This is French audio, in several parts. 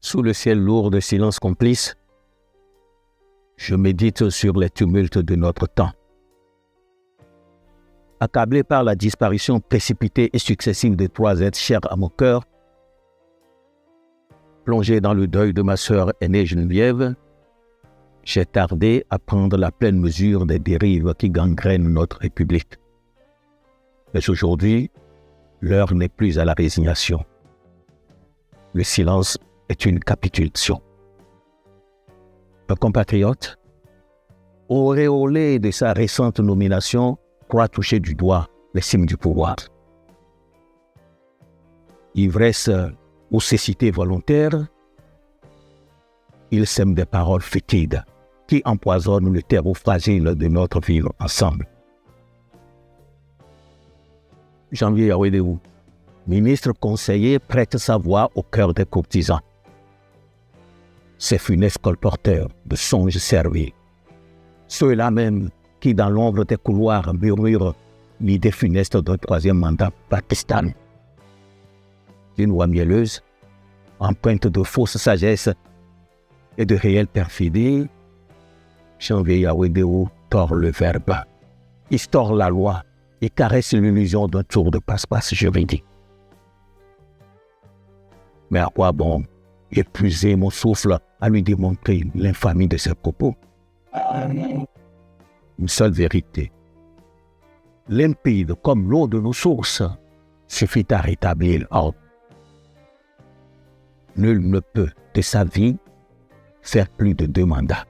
Sous le ciel lourd de silence complice, je médite sur les tumultes de notre temps. Accablé par la disparition précipitée et successive de 3 êtres chers à mon cœur, plongé dans le deuil de ma sœur aînée Geneviève, j'ai tardé à prendre la pleine mesure des dérives qui gangrènent notre République. Mais aujourd'hui, l'heure n'est plus à la résignation. Le silence est une capitulation. Un compatriote, auréolé de sa récente nomination, croit toucher du doigt les cimes du pouvoir. Ivresse ou cécité volontaire, il sème des paroles fétides qui empoisonnent le terreau fragile de notre vivre ensemble. Janvier Yawedewou, ministre conseiller, prête sa voix au cœur des courtisans. Ces funestes colporteurs de songes servis, ceux-là même qui, dans l'ombre des couloirs, murmurent l'idée funeste d'un 3e mandat pakistan. D'une voix mielleuse, empreinte de fausse sagesse et de réelle perfidie, Janvier Yawedewou tord le verbe, instaure la loi et caresse l'illusion d'un tour de passe-passe juridique. Mais à quoi bon épuiser mon souffle à lui démontrer l'infamie de ses propos? Une seule vérité, limpide comme l'eau de nos sources, suffit à rétablir l'ordre. Nul ne peut, de sa vie, faire plus de 2 mandats.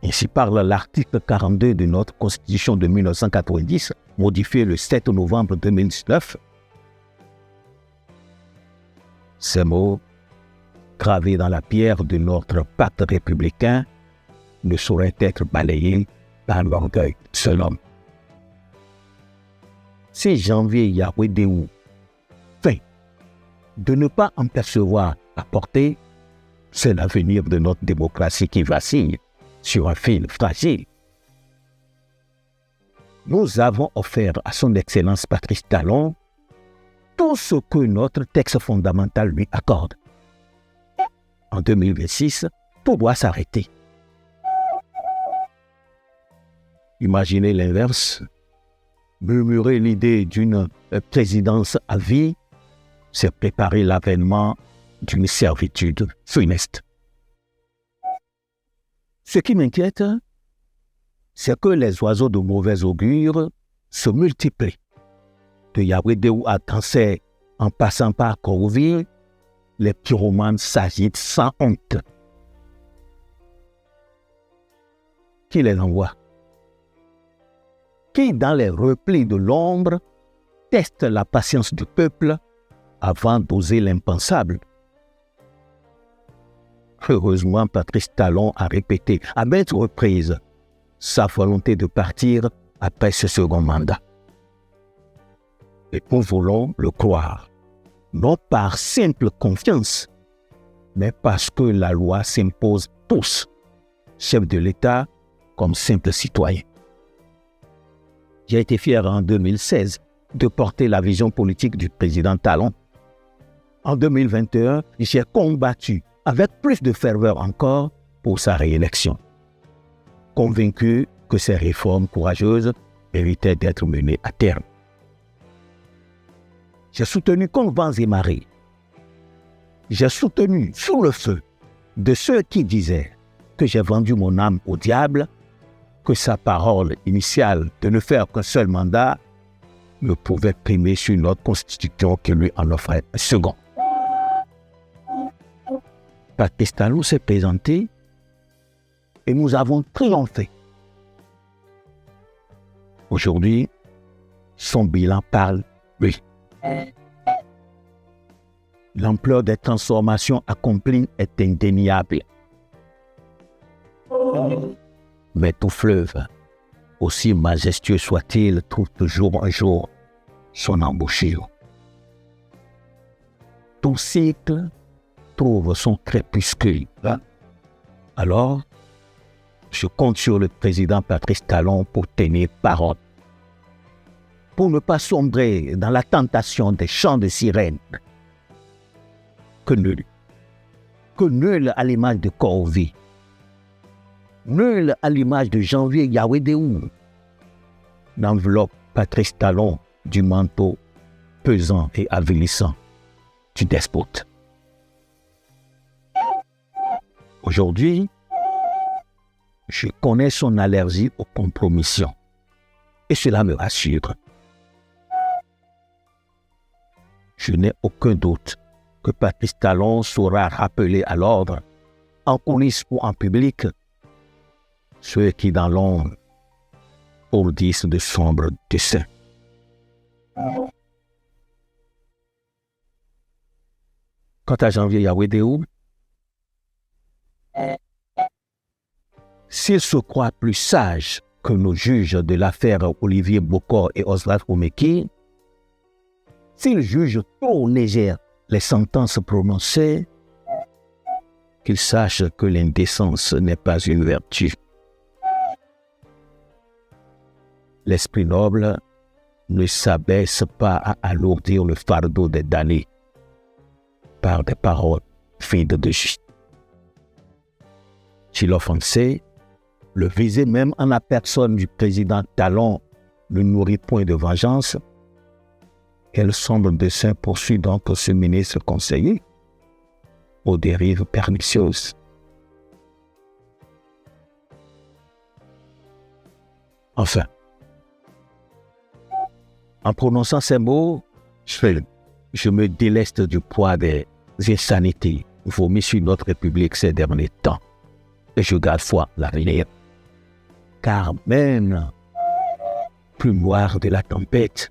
Ainsi parle l'article 42 de notre Constitution de 1990, modifié le 7 novembre 2019. Ces mots, gravés dans la pierre de notre pacte républicain, ne sauraient être balayés par l'orgueil de seul homme. Si Janvier Yawedewou feint de ne pas en percevoir la portée, c'est l'avenir de notre démocratie qui vacille sur un fil fragile. Nous avons offert à son Excellence Patrice Talon tout ce que notre texte fondamental lui accorde. En 2026, tout doit s'arrêter. Imaginez l'inverse, murmurer l'idée d'une présidence à vie, c'est préparer l'avènement d'une servitude funeste. Ce qui m'inquiète, c'est que les oiseaux de mauvais augure se multiplient. De Yawedewou à Tansey, en passant par Koroville, les pyromanes s'agitent sans honte. Qui les envoie? Qui, dans les replis de l'ombre, teste la patience du peuple avant d'oser l'impensable? Heureusement, Patrice Talon a répété à maintes reprises sa volonté de partir après ce second mandat. Et nous voulons le croire, non par simple confiance, mais parce que la loi s'impose tous, chefs de l'État comme simples citoyens. J'ai été fier en 2016 de porter la vision politique du président Talon. En 2021, j'ai combattu avec plus de ferveur encore pour sa réélection, convaincu que ces réformes courageuses méritaient d'être menées à terme. J'ai soutenu comme vents et marées. J'ai soutenu sous le feu de ceux qui disaient que j'ai vendu mon âme au diable, que sa parole initiale de ne faire qu'un seul mandat ne pouvait primer sur notre constitution qui lui en offrait un second. Patrice Talon s'est présenté et nous avons triomphé. Aujourd'hui, son bilan parle, oui. L'ampleur des transformations accomplies est indéniable. Mais tout fleuve, aussi majestueux soit-il, trouve toujours un jour son embouchure. Tout cycle trouve son crépuscule. Alors, je compte sur le président Patrice Talon pour tenir parole. Pour ne pas sombrer dans la tentation des chants de sirènes. Que nul, que nul à l'image de Corvi, nul à l'image de Janvier Yawédéou, n'enveloppe Patrice Talon du manteau pesant et avilissant du despote. Aujourd'hui, je connais son allergie aux compromissions et cela me rassure. Je n'ai aucun doute que Patrice Talon saura rappeler à l'ordre, en coulisses ou en public, ceux qui dans l'ombre ourdissent de sombres desseins. Quant à Janvier Yawédéou, s'il se croit plus sage que nos juges de l'affaire Olivier Bokor et Oswald Omeki, s'il juge trop légères les sentences prononcées, qu'il sache que l'indécence n'est pas une vertu. L'esprit noble ne s'abaisse pas à alourdir le fardeau des damnés par des paroles vides de justice. Si l'offensé, le visé même en la personne du président Talon, ne nourrit point de vengeance, quel sombre dessein poursuit donc ce ministre conseiller aux dérives pernicieuses? Enfin, en prononçant ces mots, je me déleste du poids des insanités vomies sur notre République ces derniers temps. Et je garde foi à l'avenir. Car même plus noire de la tempête,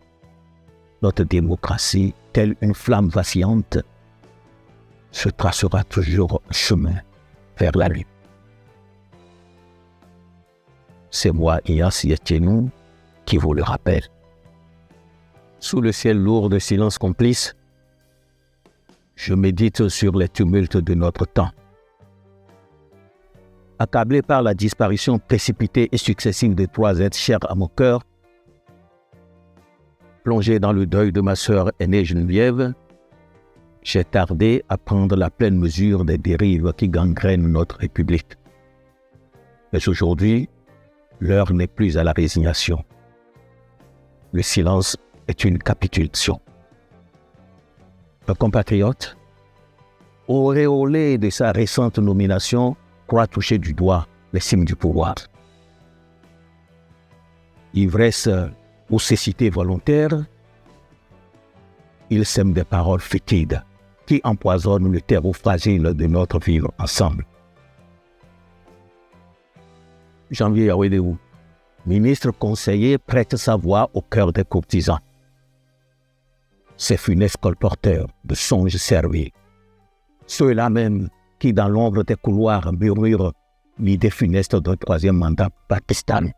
notre démocratie, telle une flamme vacillante, se tracera toujours un chemin vers la lumière. C'est moi, Ignace Yetchenou, qui vous le rappelle. Sous le ciel lourd de silence complice, je médite sur les tumultes de notre temps. Accablé par la disparition précipitée et successive de 3 êtres chers à mon cœur, plongé dans le deuil de ma sœur aînée Geneviève, j'ai tardé à prendre la pleine mesure des dérives qui gangrènent notre République. Mais aujourd'hui, l'heure n'est plus à la résignation. Le silence est une capitulation. Un compatriote, auréolé de sa récente nomination, croit toucher du doigt les signes du pouvoir. Ivresse ou cécité volontaire, il sème des paroles fétides qui empoisonnent le terreau fragile de notre vivre ensemble. Janvier Yawédéou, ministre conseiller, prête sa voix au cœur des courtisans. Ces funestes colporteurs de songes serviles, ceux-là même qui, dans l'ombre des couloirs, murmurent l'idée funeste d'un 3e mandat pakistan.